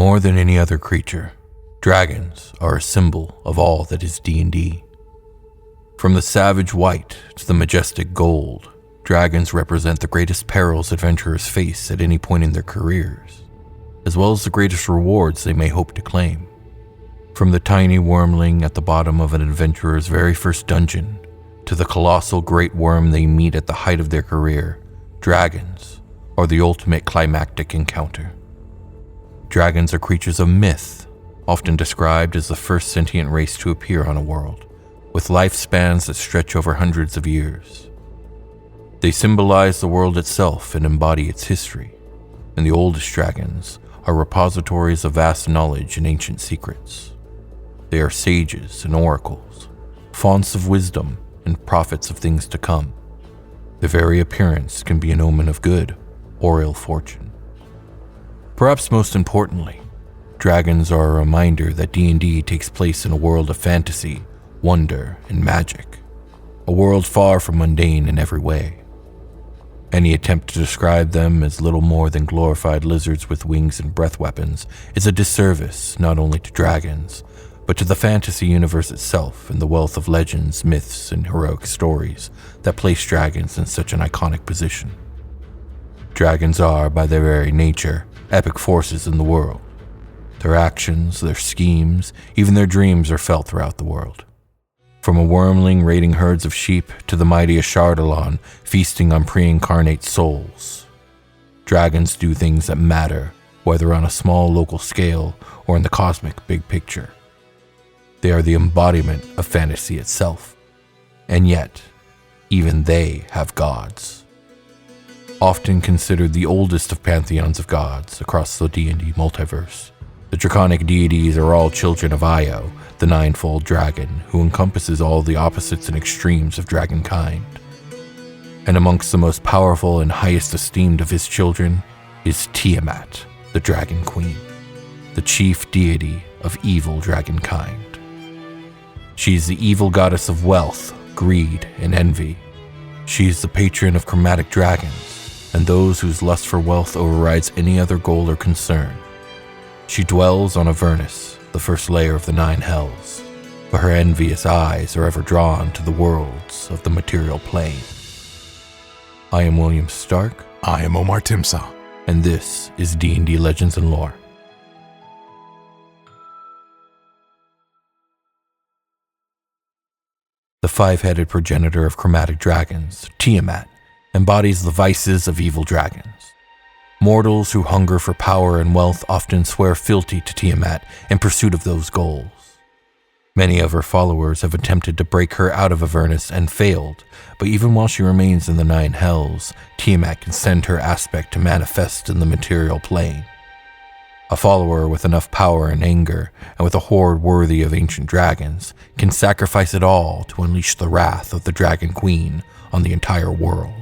More than any other creature, dragons are a symbol of all that is D&D. From the savage white to the majestic gold, dragons represent the greatest perils adventurers face at any point in their careers, as well as the greatest rewards they may hope to claim. From the tiny wormling at the bottom of an adventurer's very first dungeon, to the colossal great worm they meet at the height of their career, dragons are the ultimate climactic encounter. Dragons are creatures of myth, often described as the first sentient race to appear on a world, with lifespans that stretch over hundreds of years. They symbolize the world itself and embody its history, and the oldest dragons are repositories of vast knowledge and ancient secrets. They are sages and oracles, fonts of wisdom and prophets of things to come. Their very appearance can be an omen of good or ill fortune. Perhaps most importantly, dragons are a reminder that D&D takes place in a world of fantasy, wonder, and magic, a world far from mundane in every way. Any attempt to describe them as little more than glorified lizards with wings and breath weapons is a disservice not only to dragons, but to the fantasy universe itself and the wealth of legends, myths, and heroic stories that place dragons in such an iconic position. Dragons are, by their very nature, epic forces in the world. Their actions, their schemes, even their dreams are felt throughout the world. From a wormling raiding herds of sheep to the mighty Ashardalon feasting on pre-incarnate souls, dragons do things that matter, whether on a small local scale or in the cosmic big picture. They are the embodiment of fantasy itself, and yet, even they have gods. Often considered the oldest of pantheons of gods across the D&D multiverse, the Draconic deities are all children of Io, the ninefold dragon who encompasses all the opposites and extremes of dragonkind. And amongst the most powerful and highest esteemed of his children is Tiamat, the Dragon Queen, the chief deity of evil dragonkind. She is the evil goddess of wealth, greed, and envy. She is the patron of chromatic dragons, and those whose lust for wealth overrides any other goal or concern. She dwells on Avernus, the first layer of the 9 hells, but her envious eyes are ever drawn to the worlds of the material plane. I am William Stark. I am Omar Timsaw. And this is D&D Legends and Lore. The 5-headed progenitor of chromatic dragons, Tiamat, embodies the vices of evil dragons. Mortals who hunger for power and wealth often swear fealty to Tiamat in pursuit of those goals. Many of her followers have attempted to break her out of Avernus and failed, but even while she remains in the 9 hells, Tiamat can send her aspect to manifest in the material plane. A follower with enough power and anger, and with a horde worthy of ancient dragons, can sacrifice it all to unleash the wrath of the Dragon Queen on the entire world.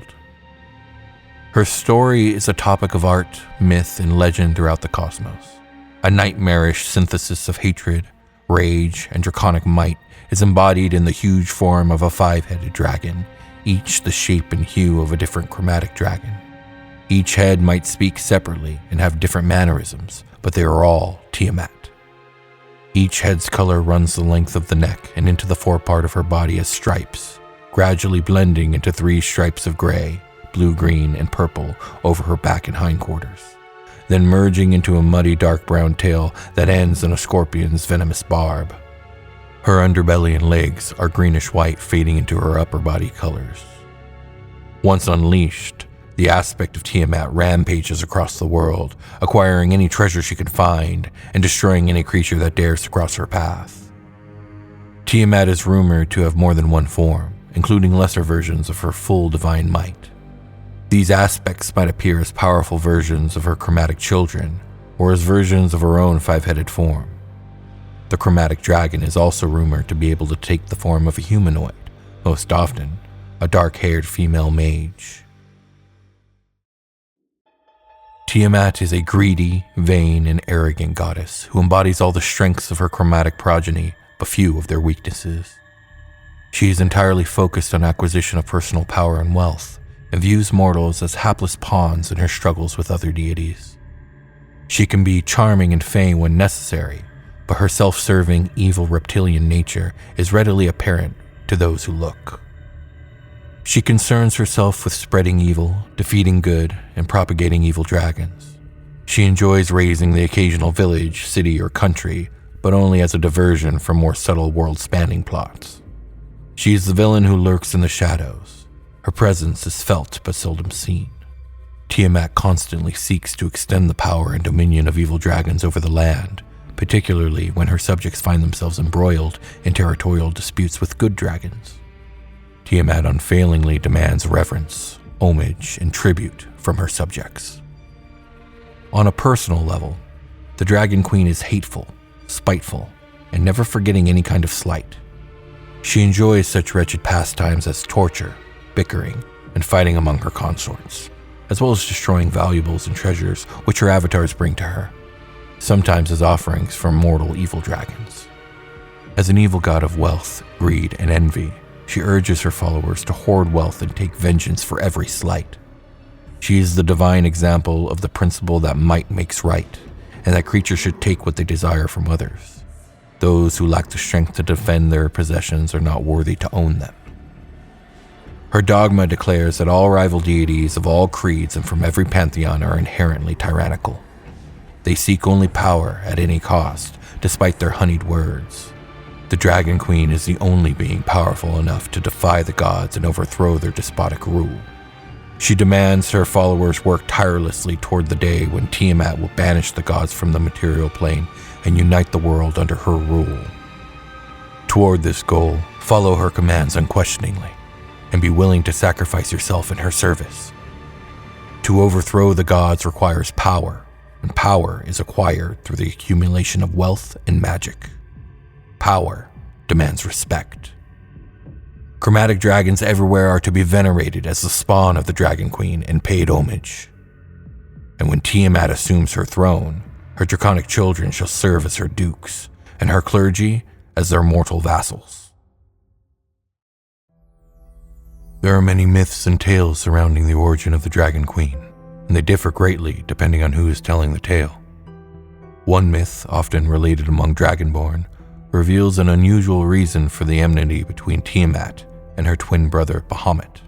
Her story is a topic of art, myth, and legend throughout the cosmos. A nightmarish synthesis of hatred, rage, and draconic might is embodied in the huge form of a 5-headed dragon, each the shape and hue of a different chromatic dragon. Each head might speak separately and have different mannerisms, but they are all Tiamat. Each head's color runs the length of the neck and into the forepart of her body as stripes, gradually blending into 3 stripes of gray, blue, green, and purple over her back and hindquarters, then merging into a muddy dark brown tail that ends in a scorpion's venomous barb. Her underbelly and legs are greenish-white, fading into her upper body colors. Once unleashed, the aspect of Tiamat rampages across the world, acquiring any treasure she can find and destroying any creature that dares to cross her path. Tiamat is rumored to have more than one form, including lesser versions of her full divine might. These aspects might appear as powerful versions of her chromatic children, or as versions of her own 5-headed form. The chromatic dragon is also rumored to be able to take the form of a humanoid, most often a dark-haired female mage. Tiamat is a greedy, vain, and arrogant goddess who embodies all the strengths of her chromatic progeny, but few of their weaknesses. She is entirely focused on acquisition of personal power and wealth, and views mortals as hapless pawns in her struggles with other deities. She can be charming and fey when necessary, but her self-serving, evil reptilian nature is readily apparent to those who look. She concerns herself with spreading evil, defeating good, and propagating evil dragons. She enjoys raising the occasional village, city, or country, but only as a diversion from more subtle world-spanning plots. She is the villain who lurks in the shadows. Her presence is felt but seldom seen. Tiamat constantly seeks to extend the power and dominion of evil dragons over the land, particularly when her subjects find themselves embroiled in territorial disputes with good dragons. Tiamat unfailingly demands reverence, homage, and tribute from her subjects. On a personal level, the Dragon Queen is hateful, spiteful, and never forgetting any kind of slight. She enjoys such wretched pastimes as torture, bickering, and fighting among her consorts, as well as destroying valuables and treasures which her avatars bring to her, sometimes as offerings from mortal evil dragons. As an evil god of wealth, greed, and envy, she urges her followers to hoard wealth and take vengeance for every slight. She is the divine example of the principle that might makes right, and that creatures should take what they desire from others. Those who lack the strength to defend their possessions are not worthy to own them. Her dogma declares that all rival deities of all creeds and from every pantheon are inherently tyrannical. They seek only power at any cost, despite their honeyed words. The Dragon Queen is the only being powerful enough to defy the gods and overthrow their despotic rule. She demands her followers work tirelessly toward the day when Tiamat will banish the gods from the material plane and unite the world under her rule. Toward this goal, follow her commands unquestioningly, and be willing to sacrifice yourself in her service. To overthrow the gods requires power, and power is acquired through the accumulation of wealth and magic. Power demands respect. Chromatic dragons everywhere are to be venerated as the spawn of the Dragon Queen and paid homage. And when Tiamat assumes her throne, her draconic children shall serve as her dukes, and her clergy as their mortal vassals. There are many myths and tales surrounding the origin of the Dragon Queen, and they differ greatly depending on who is telling the tale. One myth, often related among Dragonborn, reveals an unusual reason for the enmity between Tiamat and her twin brother Bahamut.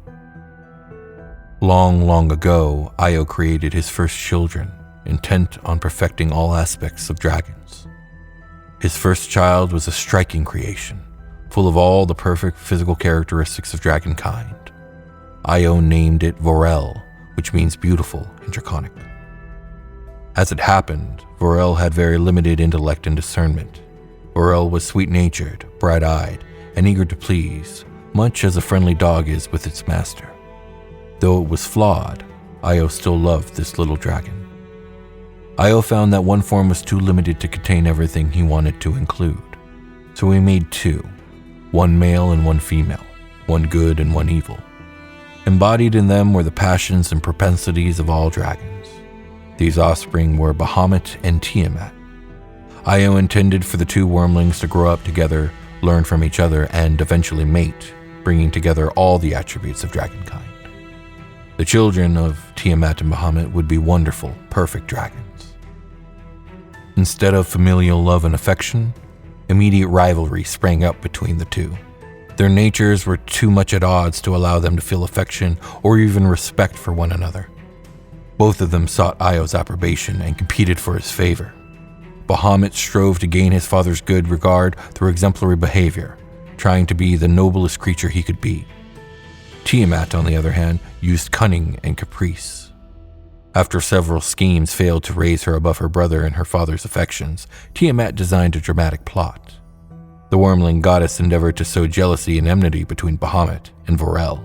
Long ago, Io created his first children, intent on perfecting all aspects of dragons. His first child was a striking creation, full of all the perfect physical characteristics of dragonkind. Io named it Vorel, which means beautiful in Draconic. As it happened, Vorel had very limited intellect and discernment. Vorel was sweet-natured, bright-eyed, and eager to please, much as a friendly dog is with its master. Though it was flawed, Io still loved this little dragon. Io found that one form was too limited to contain everything he wanted to include. So he made two, one male and one female, one good and one evil. Embodied in them were the passions and propensities of all dragons. These offspring were Bahamut and Tiamat. Io intended for the two wormlings to grow up together, learn from each other, and eventually mate, bringing together all the attributes of dragonkind. The children of Tiamat and Bahamut would be wonderful, perfect dragons. Instead of familial love and affection, immediate rivalry sprang up between the two. Their natures were too much at odds to allow them to feel affection or even respect for one another. Both of them sought Io's approbation and competed for his favor. Bahamut strove to gain his father's good regard through exemplary behavior, trying to be the noblest creature he could be. Tiamat, on the other hand, used cunning and caprice. After several schemes failed to raise her above her brother and her father's affections, Tiamat designed a dramatic plot. The wormling goddess endeavored to sow jealousy and enmity between Bahamut and Vorel.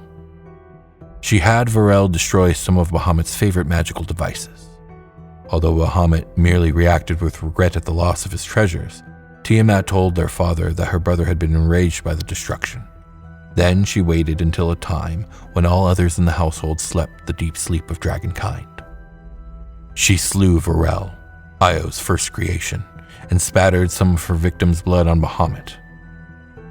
She had Vorel destroy some of Bahamut's favorite magical devices. Although Bahamut merely reacted with regret at the loss of his treasures, Tiamat told their father that her brother had been enraged by the destruction. Then she waited until a time when all others in the household slept the deep sleep of dragonkind. She slew Vorel, Io's first creation, and spattered some of her victims' blood on Bahamut.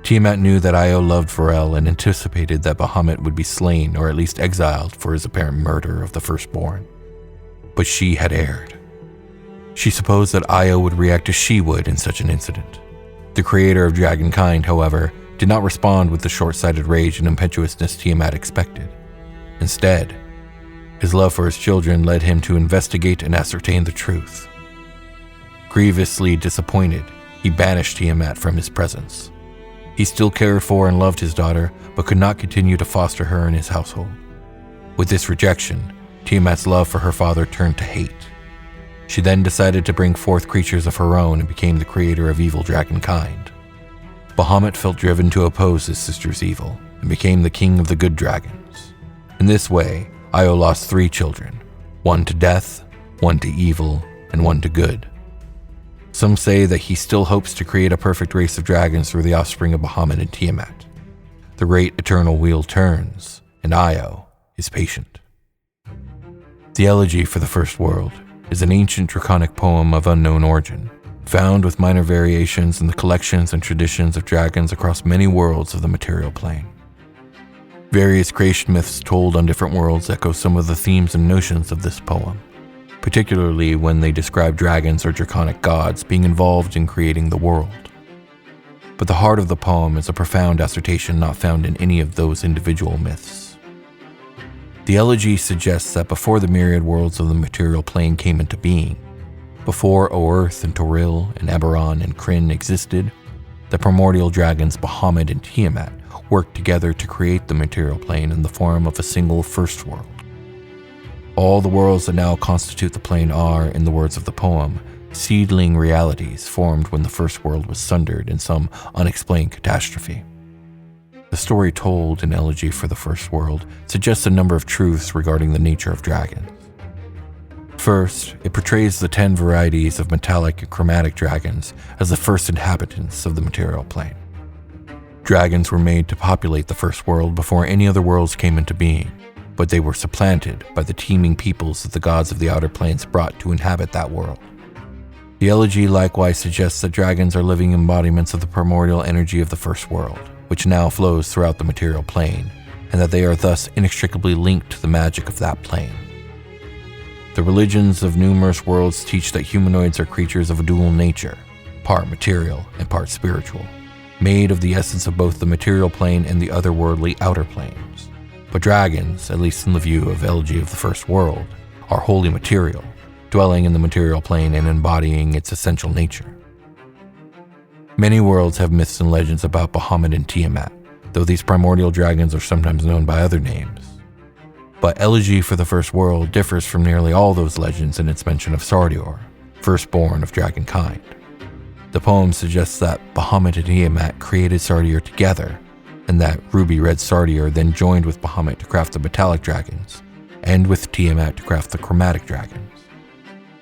Tiamat knew that Io loved Vorel and anticipated that Bahamut would be slain or at least exiled for his apparent murder of the firstborn. But she had erred. She supposed that Io would react as she would in such an incident. The creator of dragonkind, however, did not respond with the short-sighted rage and impetuousness Tiamat expected. Instead, his love for his children led him to investigate and ascertain the truth. Grievously disappointed, he banished Tiamat from his presence. He still cared for and loved his daughter, but could not continue to foster her in his household. With this rejection, Tiamat's love for her father turned to hate. She then decided to bring forth creatures of her own and became the creator of evil dragonkind. Bahamut felt driven to oppose his sister's evil and became the king of the good dragons. In this way, Io lost 3 children, 1 to death, 1 to evil, and 1 to good. Some say that he still hopes to create a perfect race of dragons through the offspring of Bahamut and Tiamat. The great eternal wheel turns, and Io is patient. The Elegy for the First World is an ancient Draconic poem of unknown origin, found with minor variations in the collections and traditions of dragons across many worlds of the material plane. Various creation myths told on different worlds echo some of the themes and notions of this poem, particularly when they describe dragons or draconic gods being involved in creating the world. But the heart of the poem is a profound assertion not found in any of those individual myths. The Elegy suggests that before the myriad worlds of the material plane came into being, before Earth and Toril and Eberron and Kryn existed, the primordial dragons Bahamut and Tiamat worked together to create the material plane in the form of a single first world. All the worlds that now constitute the plane are, in the words of the poem, seedling realities formed when the first world was sundered in some unexplained catastrophe. The story told in Elegy for the First World suggests a number of truths regarding the nature of dragons. First, it portrays the 10 varieties of metallic and chromatic dragons as the first inhabitants of the material plane. Dragons were made to populate the first world before any other worlds came into being, but they were supplanted by the teeming peoples that the gods of the outer planes brought to inhabit that world. The Elegy likewise suggests that dragons are living embodiments of the primordial energy of the first world, which now flows throughout the material plane, and that they are thus inextricably linked to the magic of that plane. The religions of numerous worlds teach that humanoids are creatures of a dual nature, part material and part spiritual, made of the essence of both the material plane and the otherworldly outer planes. But dragons, at least in the view of Elegy of the First World, are wholly material, dwelling in the material plane and embodying its essential nature. Many worlds have myths and legends about Bahamut and Tiamat, though these primordial dragons are sometimes known by other names. But Elegy for the First World differs from nearly all those legends in its mention of Sardior, firstborn of dragonkind. The poem suggests that Bahamut and Tiamat created Sardior together, and that ruby-red Sardior then joined with Bahamut to craft the metallic dragons, and with Tiamat to craft the chromatic dragons.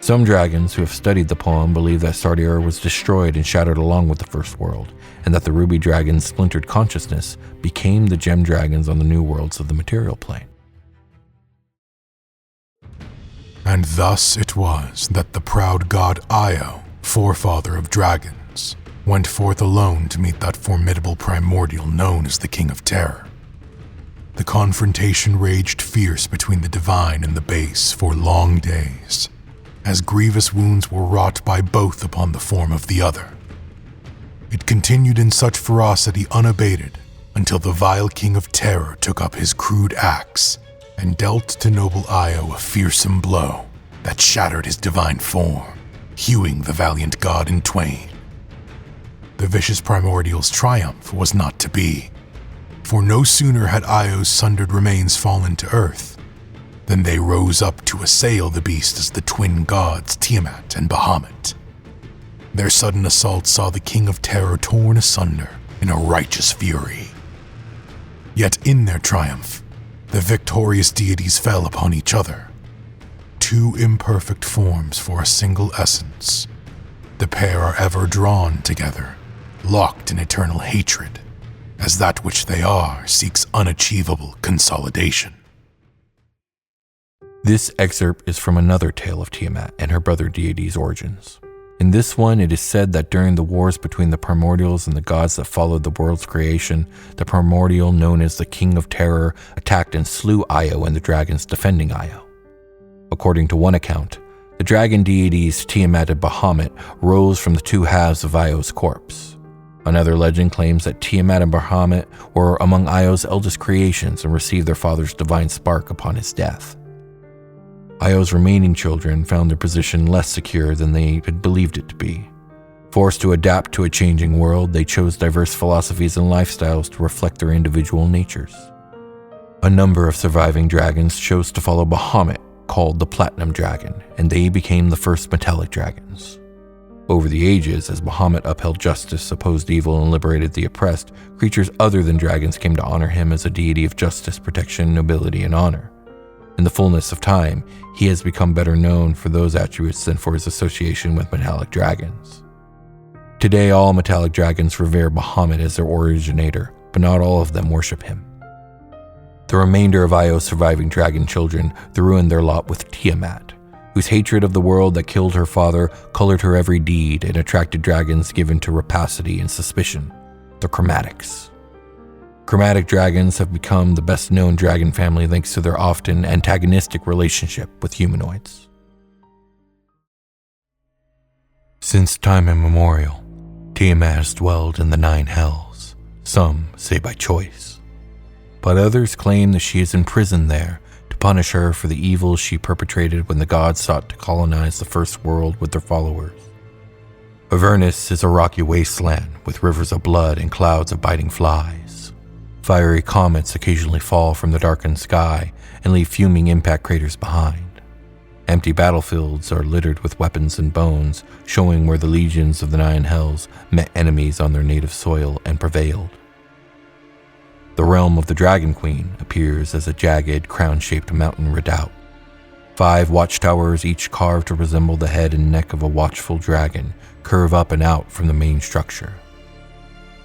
Some dragons who have studied the poem believe that Sardior was destroyed and shattered along with the first world, and that the ruby dragon's splintered consciousness became the gem dragons on the new worlds of the material plane. And thus it was that the proud god Io, forefather of dragons, went forth alone to meet that formidable primordial known as the King of Terror. The confrontation raged fierce between the divine and the base for long days, as grievous wounds were wrought by both upon the form of the other. It continued in such ferocity unabated until the vile King of Terror took up his crude axe and dealt to noble Io a fearsome blow that shattered his divine form, hewing the valiant god in twain. The vicious primordial's triumph was not to be, for no sooner had Io's sundered remains fallen to earth than they rose up to assail the beast as the twin gods Tiamat and Bahamut. Their sudden assault saw the King of Terror torn asunder in a righteous fury. Yet in their triumph, the victorious deities fell upon each other. 2 imperfect forms for a single essence. The pair are ever drawn together, locked in eternal hatred, as that which they are seeks unachievable consolidation. This excerpt is from another tale of Tiamat and her brother deity's origins. In this one, it is said that during the wars between the primordials and the gods that followed the world's creation, the primordial known as the King of Terror attacked and slew Io and the dragons defending Io. According to one account, The dragon deities Tiamat and Bahamut rose from the two halves of Io's corpse. Another legend claims that Tiamat and Bahamut were among Io's eldest creations and received their father's divine spark upon his death. Io's remaining children found their position less secure than they had believed it to be. Forced to adapt to a changing world, they chose diverse philosophies and lifestyles to reflect their individual natures. A number of surviving dragons chose to follow Bahamut, called the Platinum Dragon, and they became the first metallic dragons. Over the ages, as Bahamut upheld justice, opposed evil, and liberated the oppressed, creatures other than dragons came to honor him as a deity of justice, protection, nobility, and honor. In the fullness of time, he has become better known for those attributes than for his association with metallic dragons. Today, all metallic dragons revere Bahamut as their originator, but not all of them worship him. The remainder of Io's surviving dragon children threw in their lot with Tiamat, whose hatred of the world that killed her father colored her every deed and attracted dragons given to rapacity and suspicion, the chromatics. Chromatic dragons have become the best-known dragon family thanks to their often antagonistic relationship with humanoids. Since time immemorial, Tiamat has dwelled in the 9 hells, some say by choice. But others claim that she is imprisoned there to punish her for the evils she perpetrated when the gods sought to colonize the first world with their followers. Avernus is a rocky wasteland with rivers of blood and clouds of biting flies. Fiery comets occasionally fall from the darkened sky and leave fuming impact craters behind. Empty battlefields are littered with weapons and bones, showing where the legions of the 9 hells met enemies on their native soil and prevailed. The realm of the Dragon Queen appears as a jagged, crown-shaped mountain redoubt. 5 watchtowers, each carved to resemble the head and neck of a watchful dragon, curve up and out from the main structure.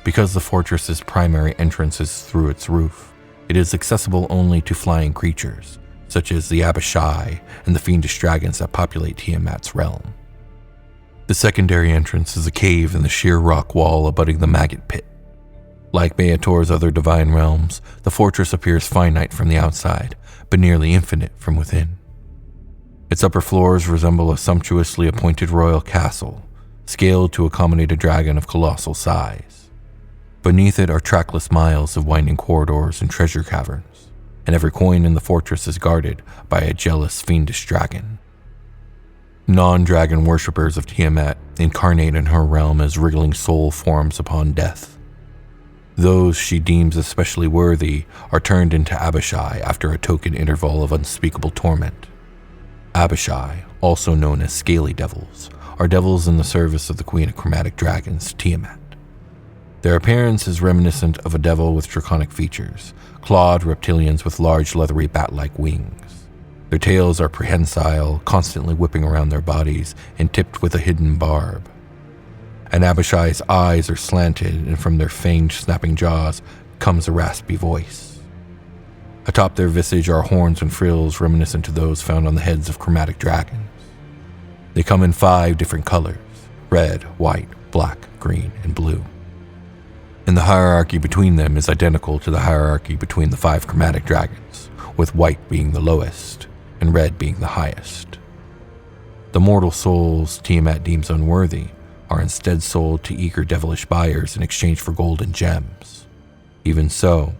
Because the fortress's primary entrance is through its roof, it is accessible only to flying creatures, such as the Abishai and the fiendish dragons that populate Tiamat's realm. The secondary entrance is a cave in the sheer rock wall abutting the maggot pit. Like Beator's other divine realms, the fortress appears finite from the outside, but nearly infinite from within. Its upper floors resemble a sumptuously appointed royal castle, scaled to accommodate a dragon of colossal size. Beneath it are trackless miles of winding corridors and treasure caverns, and every coin in the fortress is guarded by a jealous, fiendish dragon. Non-dragon worshippers of Tiamat incarnate in her realm as wriggling soul forms upon death. Those she deems especially worthy are turned into Abishai after a token interval of unspeakable torment. Abishai, also known as scaly devils, are devils in the service of the queen of chromatic dragons, Tiamat. Their appearance is reminiscent of a devil with draconic features, clawed reptilians with large leathery bat-like wings. Their tails are prehensile, constantly whipping around their bodies and tipped with a hidden barb. And Abishai's eyes are slanted, and from their fanged, snapping jaws comes a raspy voice. Atop their visage are horns and frills reminiscent to those found on the heads of chromatic dragons. They come in 5 different colors: red, white, black, green, and blue. And the hierarchy between them is identical to the hierarchy between the 5 chromatic dragons, with white being the lowest and red being the highest. The mortal souls Tiamat deems unworthy are instead sold to eager devilish buyers in exchange for gold and gems. Even so,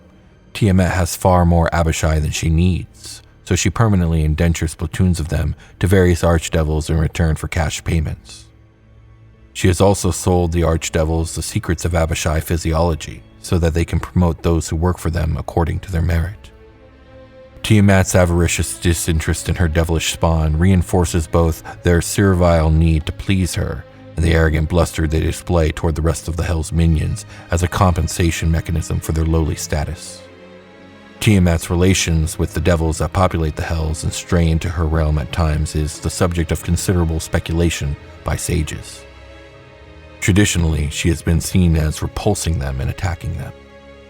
Tiamat has far more Abishai than she needs, so she permanently indentures platoons of them to various archdevils in return for cash payments. She has also sold the archdevils the secrets of Abishai physiology so that they can promote those who work for them according to their merit. Tiamat's avaricious disinterest in her devilish spawn reinforces both their servile need to please her and the arrogant bluster they display toward the rest of the Hell's minions as a compensation mechanism for their lowly status. Tiamat's relations with the devils that populate the Hells and stray into her realm at times is the subject of considerable speculation by sages. Traditionally, she has been seen as repulsing them and attacking them,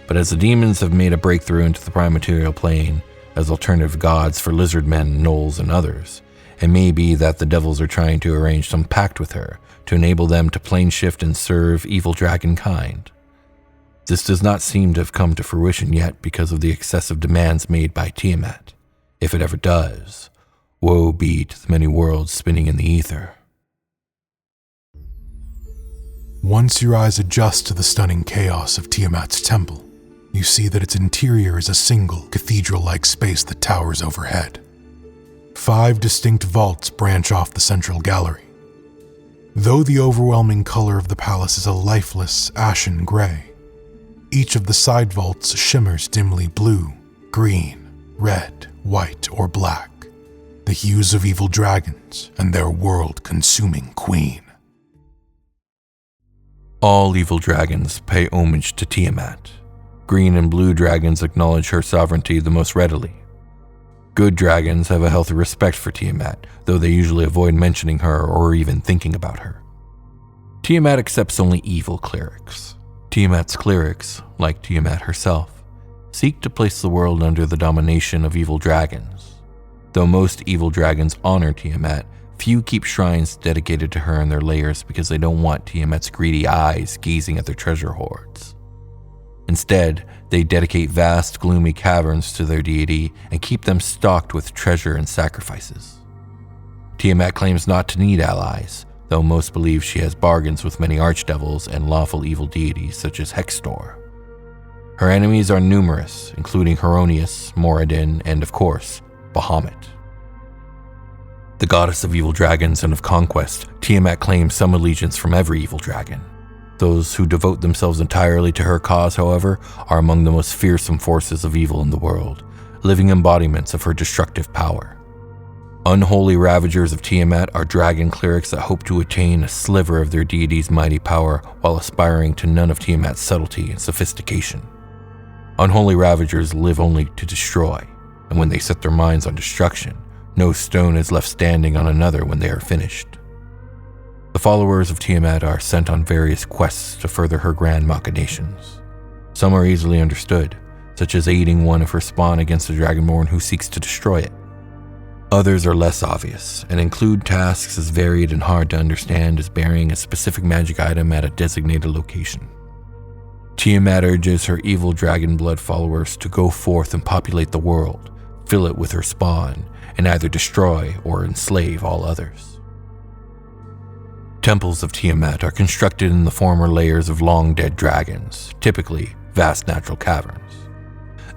but as the demons have made a breakthrough into the prime material plane as alternative gods for lizard men, gnolls, and others, it may be that the devils are trying to arrange some pact with her to enable them to plane shift and serve evil dragonkind. This does not seem to have come to fruition yet because of the excessive demands made by Tiamat, if it ever does, Woe be to the many worlds spinning in the ether. Once your eyes adjust to the stunning chaos of Tiamat's temple, you see that its interior is a single, cathedral-like space that towers overhead. 5 distinct vaults branch off the central gallery. Though the overwhelming color of the palace is a lifeless, ashen gray, each of the side vaults shimmers dimly blue, green, red, white, or black, the hues of evil dragons and their world-consuming queen. All evil dragons pay homage to Tiamat. Green and blue dragons acknowledge her sovereignty the most readily. Good dragons have a healthy respect for Tiamat, though they usually avoid mentioning her or even thinking about her. Tiamat accepts only evil clerics. Tiamat's clerics, like Tiamat herself, seek to place the world under the domination of evil dragons. Though most evil dragons honor Tiamat, few keep shrines dedicated to her in their lairs because they don't want Tiamat's greedy eyes gazing at their treasure hoards. Instead, they dedicate vast, gloomy caverns to their deity and keep them stocked with treasure and sacrifices. Tiamat claims not to need allies, though most believe she has bargains with many archdevils and lawful evil deities such as Hextor. Her enemies are numerous, including Heronius, Moradin, and of course, Bahamut. The goddess of evil dragons and of conquest, Tiamat claims some allegiance from every evil dragon. Those who devote themselves entirely to her cause, however, are among the most fearsome forces of evil in the world, living embodiments of her destructive power. Unholy ravagers of Tiamat are dragon clerics that hope to attain a sliver of their deity's mighty power while aspiring to none of Tiamat's subtlety and sophistication. Unholy ravagers live only to destroy, and when they set their minds on destruction, no stone is left standing on another when they are finished. The followers of Tiamat are sent on various quests to further her grand machinations. Some are easily understood, such as aiding one of her spawn against a dragonborn who seeks to destroy it. Others are less obvious and include tasks as varied and hard to understand as burying a specific magic item at a designated location. Tiamat urges her evil dragon blood followers to go forth and populate the world, fill it with her spawn, and either destroy or enslave all others. Temples of Tiamat are constructed in the former layers of long-dead dragons, typically vast natural caverns.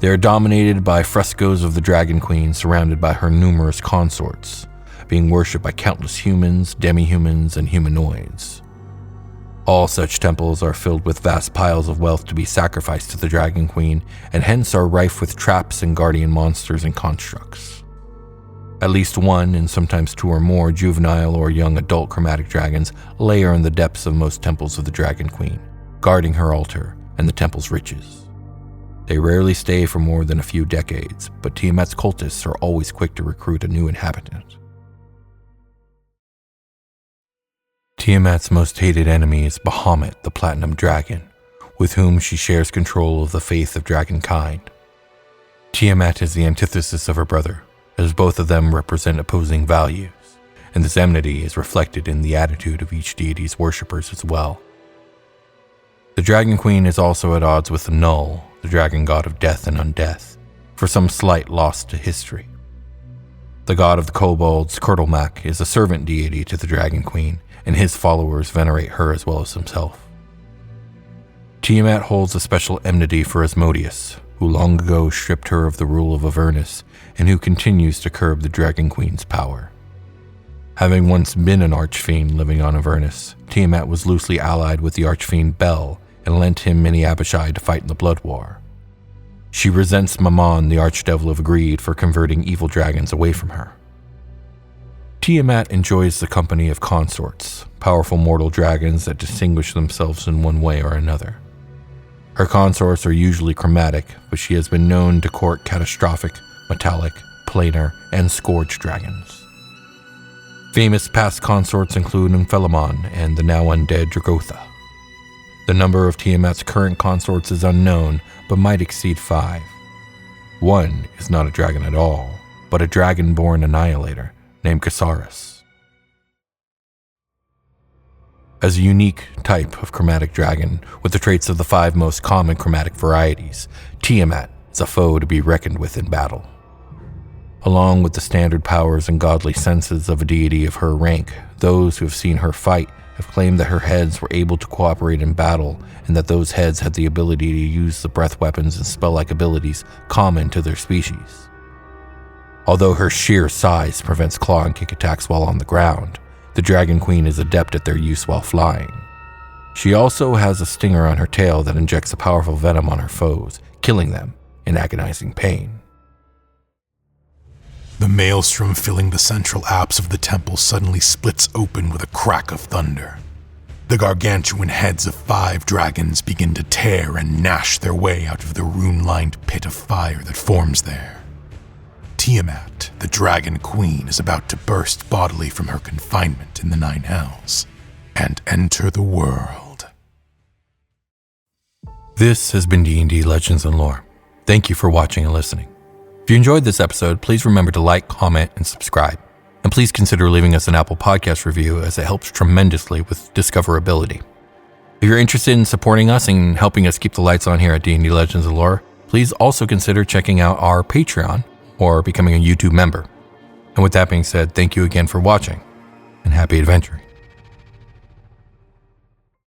They are dominated by frescoes of the Dragon Queen surrounded by her numerous consorts, being worshipped by countless humans, demi-humans, and humanoids. All such temples are filled with vast piles of wealth to be sacrificed to the Dragon Queen, and hence are rife with traps and guardian monsters and constructs. At least one, and sometimes 2 or more, juvenile or young adult chromatic dragons lair in the depths of most temples of the Dragon Queen, guarding her altar and the temple's riches. They rarely stay for more than a few decades, but Tiamat's cultists are always quick to recruit a new inhabitant. Tiamat's most hated enemy is Bahamut, the Platinum Dragon, with whom she shares control of the faith of dragonkind. Tiamat is the antithesis of her brother, as both of them represent opposing values, and this enmity is reflected in the attitude of each deity's worshippers as well. The Dragon Queen is also at odds with the Null, the dragon god of death and undeath, for some slight loss to history. The god of the kobolds, Kurtlemak, is a servant deity to the Dragon Queen, and his followers venerate her as well as himself. Tiamat holds a special enmity for Asmodeus, who long ago stripped her of the rule of Avernus, and who continues to curb the Dragon Queen's power. Having once been an archfiend living on Avernus, Tiamat was loosely allied with the archfiend Bel and lent him many Abishai to fight in the Blood War. She resents Mammon, the archdevil of greed, for converting evil dragons away from her. Tiamat enjoys the company of consorts, powerful mortal dragons that distinguish themselves in one way or another. Her consorts are usually chromatic, but she has been known to court catastrophic, metallic, planar, and scourge dragons. Famous past consorts include Umphelamon and the now undead Dragotha. The number of Tiamat's current consorts is unknown, but might exceed 5. One is not a dragon at all, but a dragon-born annihilator named Casaris. As a unique type of chromatic dragon with the traits of the 5 most common chromatic varieties, Tiamat is a foe to be reckoned with in battle. Along with the standard powers and godly senses of a deity of her rank, those who have seen her fight have claimed that her heads were able to cooperate in battle, and that those heads had the ability to use the breath weapons and spell-like abilities common to their species. Although her sheer size prevents claw and kick attacks while on the ground, the Dragon Queen is adept at their use while flying. She also has a stinger on her tail that injects a powerful venom on her foes, killing them in agonizing pain. The maelstrom filling the central apse of the temple suddenly splits open with a crack of thunder. The gargantuan heads of 5 dragons begin to tear and gnash their way out of the rune-lined pit of fire that forms there. Tiamat, the Dragon Queen, is about to burst bodily from her confinement in the 9 hells and enter the world. This has been D&D Legends and Lore. Thank you for watching and listening. If you enjoyed this episode, please remember to like, comment, and subscribe. And please consider leaving us an Apple Podcast review, as it helps tremendously with discoverability. If you're interested in supporting us and helping us keep the lights on here at D&D Legends and Lore, please also consider checking out our Patreon or becoming a YouTube member. And with that being said, thank you again for watching, and happy adventuring.